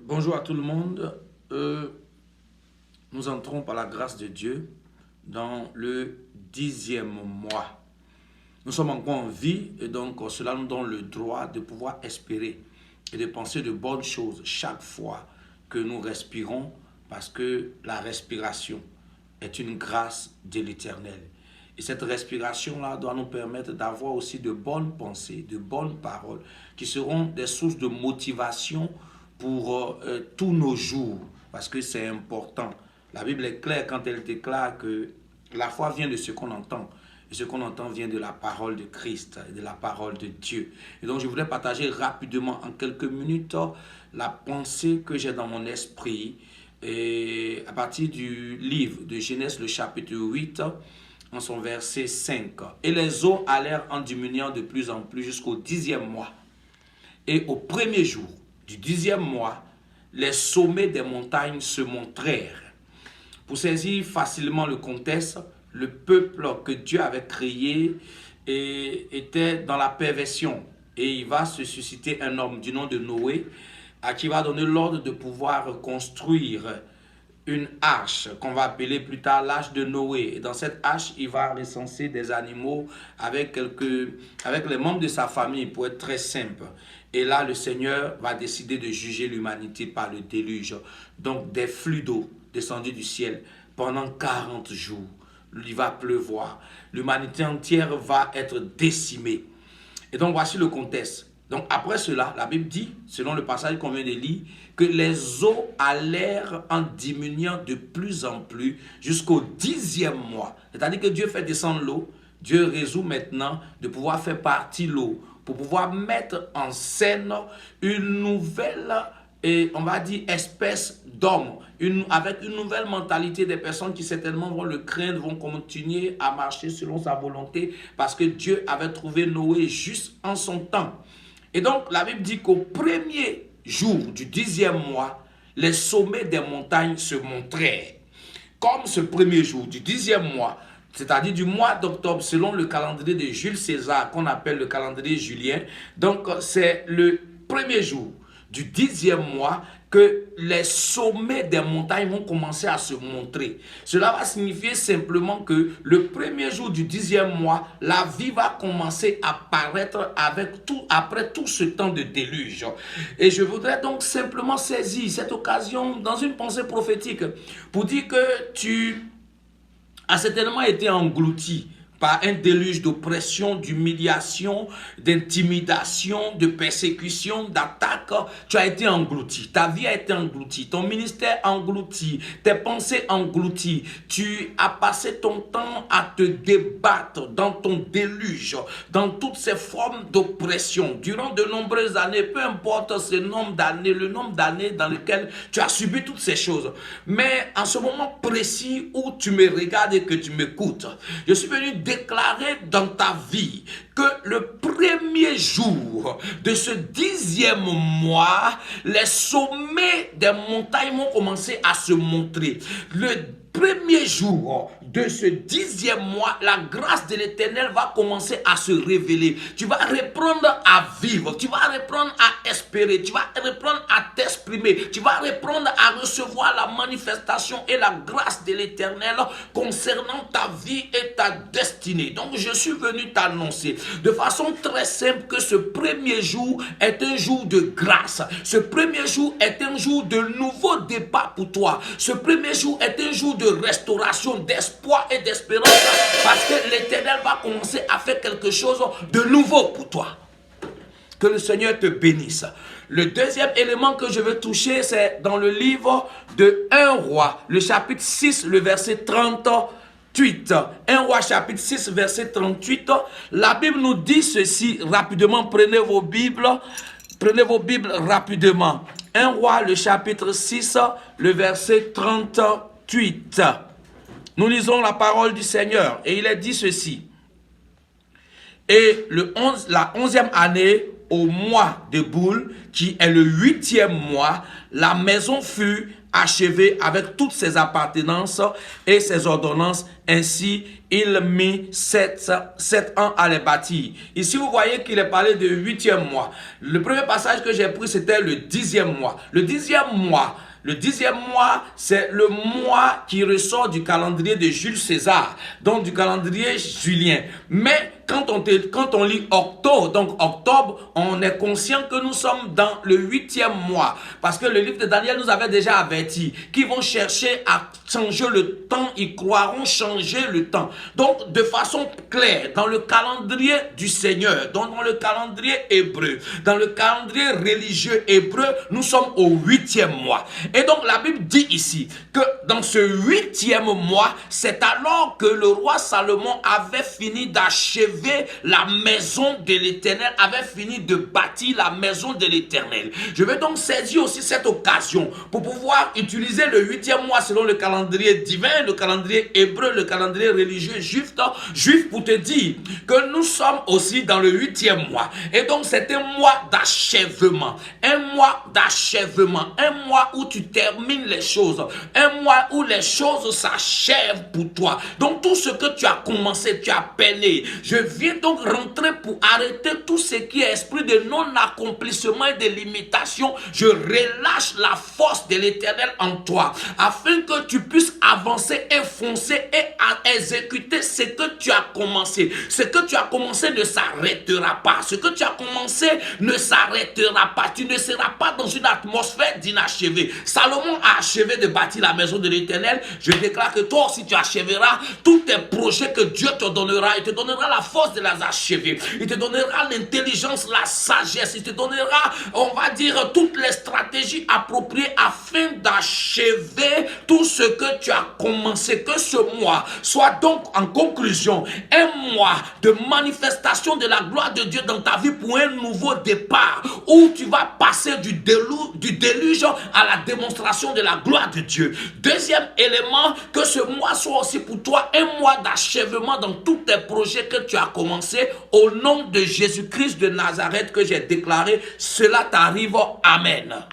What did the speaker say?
Bonjour à tout le monde. Nous entrons par la grâce de Dieu dans le 10e mois. Nous sommes encore en vie et donc cela nous donne le droit de pouvoir espérer et de penser de bonnes choses chaque fois que nous respirons parce que la respiration est une grâce de l'Éternel. Et cette respiration-là doit nous permettre d'avoir aussi de bonnes pensées, de bonnes paroles qui seront des sources de motivation pour tous nos jours, parce que c'est important. La Bible est claire quand elle déclare que la foi vient de ce qu'on entend, et ce qu'on entend vient de la parole de Christ, et de la parole de Dieu. Et donc je voudrais partager rapidement, en quelques minutes, la pensée que j'ai dans mon esprit, et à partir du livre de Genèse, le chapitre 8, en son verset 5. Et les eaux allèrent en diminuant de plus en plus jusqu'au 10e mois. Et au premier jour du 10e mois, les sommets des montagnes se montrèrent. Pour saisir facilement le contexte, le peuple que Dieu avait créé était dans la perversion. Et il va se susciter un homme du nom de Noé, à qui il va donner l'ordre de pouvoir construire une arche qu'on va appeler plus tard l'arche de Noé. Et dans cette arche, il va recenser des animaux avec les membres de sa famille pour être très simple. Et là, le Seigneur va décider de juger l'humanité par le déluge. Donc des flux d'eau descendus du ciel pendant 40 jours. Il va pleuvoir. L'humanité entière va être décimée. Et donc voici le contexte. Donc après cela, la Bible dit, selon le passage qu'on vient de lire, que les eaux allèrent en diminuant de plus en plus jusqu'au 10e mois. C'est-à-dire que Dieu fait descendre l'eau. Dieu résout maintenant de pouvoir faire partie l'eau pour pouvoir mettre en scène une nouvelle, et on va dire, espèce d'homme, avec une nouvelle mentalité des personnes qui certainement vont le craindre, vont continuer à marcher selon sa volonté parce que Dieu avait trouvé Noé juste en son temps. Et donc la Bible dit qu'au premier jour du 10e mois, les sommets des montagnes se montrèrent. Comme ce premier jour du 10e mois, c'est-à-dire du mois d'octobre, selon le calendrier de Jules César, qu'on appelle le calendrier julien. Donc, c'est le premier jour du 10e mois que les sommets des montagnes vont commencer à se montrer. Cela va signifier simplement que le premier jour du 10e mois, la vie va commencer à paraître après tout ce temps de déluge. Et je voudrais donc simplement saisir cette occasion dans une pensée prophétique pour dire que tu a certainement été englouti par un déluge d'oppression, d'humiliation, d'intimidation, de persécution, d'attaque. Tu as été englouti, ta vie a été engloutie, ton ministère englouti, tes pensées englouties. Tu as passé ton temps à te débattre dans ton déluge, dans toutes ces formes d'oppression. Durant de nombreuses années, peu importe le nombre d'années dans lesquelles tu as subi toutes ces choses. Mais en ce moment précis où tu me regardes et que tu m'écoutes, je suis venu déclarer dans ta vie que le premier jour de ce 10e mois, les sommets des montagnes vont commencer à se montrer. Le premier jour de ce 10e mois, la grâce de l'Éternel va commencer à se révéler. Tu vas reprendre à vivre, tu vas reprendre à espérer, tu vas reprendre à t'exprimer, tu vas reprendre à recevoir la manifestation et la grâce de l'Éternel concernant ta vie et ta destinée. Donc je suis venu t'annoncer de façon très simple que ce premier jour est un jour de grâce. Ce premier jour est un jour de nouveau départ pour toi. Ce premier jour est un jour de restauration, d'espoir et d'espérance, parce que l'Éternel va commencer à faire quelque chose de nouveau pour toi. Que le Seigneur te bénisse. Le deuxième élément que je veux toucher, c'est dans le livre de 1 roi, le chapitre 6, le verset 38. 1 roi chapitre 6, verset 38. La Bible nous dit ceci rapidement. Prenez vos Bibles rapidement. 1 roi, le chapitre 6, le verset 38. Nous lisons la parole du Seigneur et il est dit ceci. Et la 11e année, au mois de Boule, qui est le 8e mois, la maison fut achevé avec toutes ses appartenances et ses ordonnances. Ainsi, il mit 7 ans à les bâtir. Ici, vous voyez qu'il est parlé de 8e mois. Le premier passage que j'ai pris, c'était le 10e mois. Le 10e mois, c'est le mois qui ressort du calendrier de Jules César, donc du calendrier julien. Mais quand on lit octobre, donc octobre, on est conscient que nous sommes dans le 8e mois. Parce que le livre de Daniel nous avait déjà averti qu'ils vont chercher à changer le temps, ils croiront changer le temps. Donc, de façon claire, dans le calendrier du Seigneur, donc dans le calendrier hébreu, dans le calendrier religieux hébreu, nous sommes au 8e mois. Et donc, la Bible dit ici que dans ce 8e mois, c'est alors que le roi Salomon avait fini d'achever la maison de l'Éternel, avait fini de bâtir la maison de l'Éternel. Je vais donc saisir aussi cette occasion pour pouvoir utiliser le 8e mois selon le calendrier divin, le calendrier hébreu, le calendrier religieux juif pour te dire que nous sommes aussi dans le 8e mois. Et donc c'est un mois d'achèvement, un mois où tu termines les choses, un mois où les choses s'achèvent pour toi. Donc tout ce que tu as commencé, tu as peiné. Je viens donc rentrer pour arrêter tout ce qui est esprit de non-accomplissement et de limitation. Je relâche la force de l'Éternel en toi, afin que tu puisses avancer et foncer et exécuter ce que tu as commencé. Ce que tu as commencé ne s'arrêtera pas. Ce que tu as commencé ne s'arrêtera pas. Tu ne seras pas dans une atmosphère d'inachevé. Salomon a achevé de bâtir la maison de l'Éternel. Je déclare que toi aussi tu achèveras tous tes projets que Dieu te donnera. Il te donnera la force de les achever. Il te donnera l'intelligence, la sagesse. Il te donnera, on va dire, toutes les stratégies appropriées afin d'achever tout ce que tu as commencé. Que ce mois soit donc en conclusion un mois de manifestation de la gloire de Dieu dans ta vie pour un nouveau départ où tu vas passer du déluge à la démonstration de la gloire de Dieu. Deuxième élément, que ce mois soit aussi pour toi un mois d'achèvement dans tous tes projets que tu as commencé. Au nom de Jésus-Christ de Nazareth que j'ai déclaré, cela t'arrive. Amen.